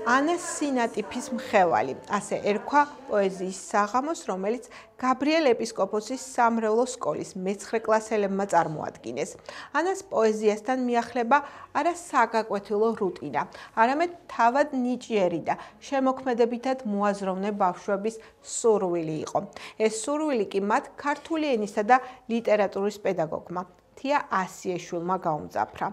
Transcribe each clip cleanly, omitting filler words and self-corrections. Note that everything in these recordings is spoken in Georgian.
ანას სინატიფის მხევალი, ასე ერქვა პოეზიის საღამოს, რომელიც გაბრიელ ეპისკოპოსის სამრევლო სკოლის მე-9 კლასელებმა წარმოადგინეს. ანას პოეზიასთან მიახლება არა საგაკვეთილო რუტინა, არამედ თავად ნიჭიერი და შემოქმედებითად მოაზროვნე ბავშვების სურვილი იყო. ეს სურვილი კი მათ ქართული ენისა და ლიტერატურის პედაგოგმა თია ასიეშვილმა გაუმძაფრა.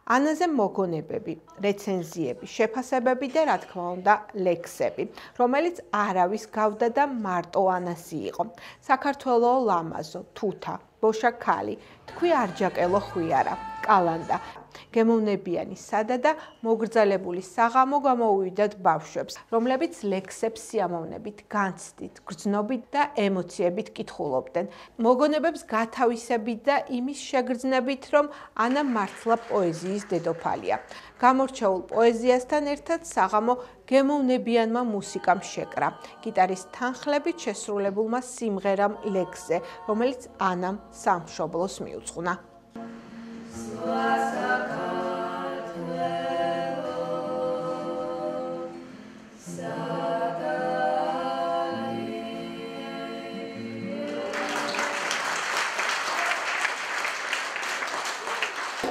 ანაზე მოგონებები, რეცენზიები, შეფასებები და რა თქმა უნდა ლექსები, რომელიც არავის გავდა და მარტო ანასი იყო. საქართველო ლამაზო, თუთა, ბოშა ქალი, თქვი არჯაკელო ხვიარა, კალანდა. გემოვნებიანი სადა და მოგრძალებული საღამო გამოუვიდათ ბავშვებს, რომლებიც ლექსებს სიამოვნებით, განცდით, გრძნობით და ემოციებით კითხულობდნენ. მოგონებებს გათავისებით და იმის შეგრძნებით, რომ ანა მართლა პოეზიის დედოფალია. გამორჩეულ პოეზიასთან ერთად საღამო გემოვნებიანმა მუსიკამ შეკრა, გიტარის თანხლებით შესრულებულმა სიმღერამ ლექსზე, რომელიც ანამ სამშობლოს მიუძღვნა.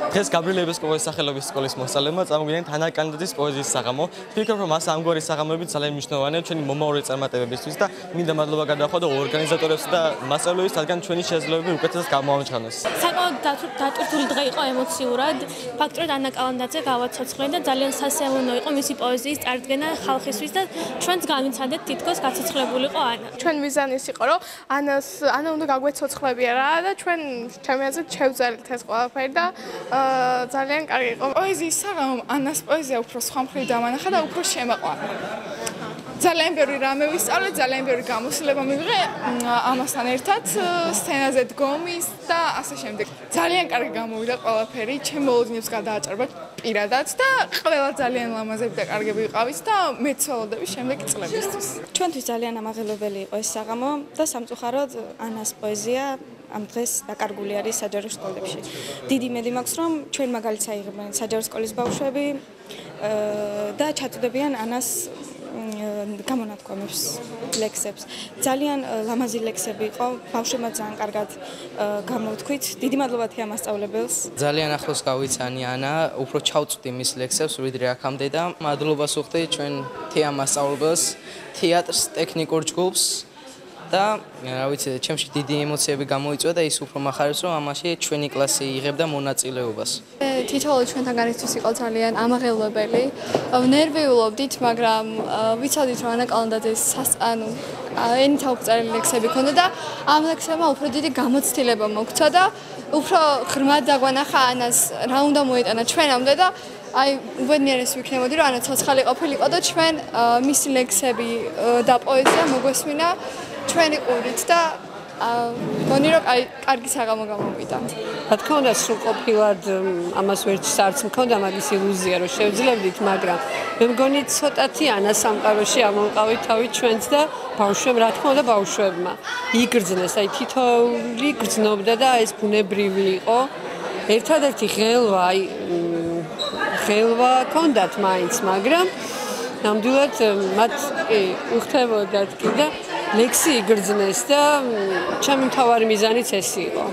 დღეს გაბრიელ ეპისკოპოსის სახელობის სკოლის მოსწავლეებმა წამოგვიდგენთ ანა კანდიდის პოეზიის საღამო. ვფიქრობ, რომ ამგვარი საღამოები ძალიან მნიშვნელოვანია ჩვენი მომავალი წარმატებებისთვის და მინდა მადლობა გადავხო და ორგანიზატორებს და მასწავლებელს, რადგან ჩვენი შესაძლებლობები უკეთესად გამოამჩნევს. საკმაოდ დატვირთული დღე იყო ემოციურად. ფაქტობრივად ანა კალანდაძე გავაცოცხლენ და ძალიან სასიამოვნო იყო მისი პოეზიის წარდგენა ხალხისთვის და ჩვენც გამიცადეთ თითქოს გაცოცხლებულიყო ანა. ჩვენ მიზანის იყო, რომ ანა უნდა გაგვეცოცხლებია რა და ჩვენ ჩემი აზრით შევძელით ეს ყველაფერი და ძალიან კარგი იყო. პოეზიის საღამომ ანას პოეზია უფრო სხვა მხრივ დამანახა და უფრო შემაყვარა. ძალიან ბევრი რამე ვისწავლე, ძალიან ბევრი გამოსილება მივიღე ამასთან ერთად, სცენაზე დგომის და ასე შემდეგ. ძალიან კარგი გამოვიდა ყველაფერი, ჩემ მოლოდინებს გადააჭარბა პირადად და ყველა ძალიან ლამაზები და კარგები ვიყავით და მეცვალოდები შემდეგი წლებისთვის. ჩვენთვის ძალიან ამაღელვებელი იყო ეს საღამო და სამწუხაროდ ანას პოეზია ამ დღეს დაკარგული არის საჯარო სკოლებში. დიდი იმედი მაქვს, რომ ჩვენ მაგალითს აიღებენ საჯარო სკოლის ბავშვები და ჩაწვდებიან ანას გამონათქვამებს, ლექსებს. ძალიან ლამაზი ლექსები იყო, ბავშვებმა ძალიან კარგად გამოვთქვით. დიდი მადლობა თია მასწავლებელს. ძალიან ახლოს გავიცანი ანა, უფრო ჩავწვდი მის ლექსებს, ვიდრე აქამდე და მადლობას ვუხდი ჩვენ თია მასწავლებელს, თეატრს, ტექნიკურ ჯგუფს. და რა ვიცი, ჩემში დიდი ემოციები გამოიწვია და ის უფრო מחარებს, რომ ამაში ჩვენი კლასი იღებდა მონაწილეობას. თითოეული ჩვენთან გარისთვის იყო ძალიან ამაღელვებელი. ნერვიულობდით, მაგრამ ვიცოდით, რომ ანა კალანდაძეს ენით აუღწეველი ლექსები ქონდა და ამ ლექსებმა უფრო დიდი გამოცდილება მოგვცა და უფრო ღრმად დაგვანახა ანას რა უნდა მოეტანა ჩვენამდე და აი უბედნიერეს ვიქნებოდი, რომ ანა ცოცხალი ყოფილიყო და ჩვენ მისი ლექსები და პოეზია მოგვესმინა ჩვენი ყურით და მგონი რომ კარგი საღამო გამოვიდა. რა თქმა უნდა, სრულყოფილად ამას ვერც არც მქონდა მაგის ილუზია, რომ შევძლებდით, მაგრამ მე მგონი ცოტათი ანას სამყაროში ამოვყავით თავით ჩვენც და ბავშვებმა, რა თქმა უნდა, ბავშვებმა იგრძნეს, აი თითოეული გრძნობდა და ეს ბუნებრივი იყო. ერთადერთი ღელვა ჰქონდათ მაინც, მაგრამ ნამდვილად მათ უხდებოდათ კი და ლექსი იგრძნეს და ჩემი მთავარი მიზანიც ეს იყო.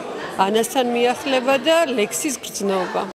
ანასთან მიახლება და ლექსის გრძნობა.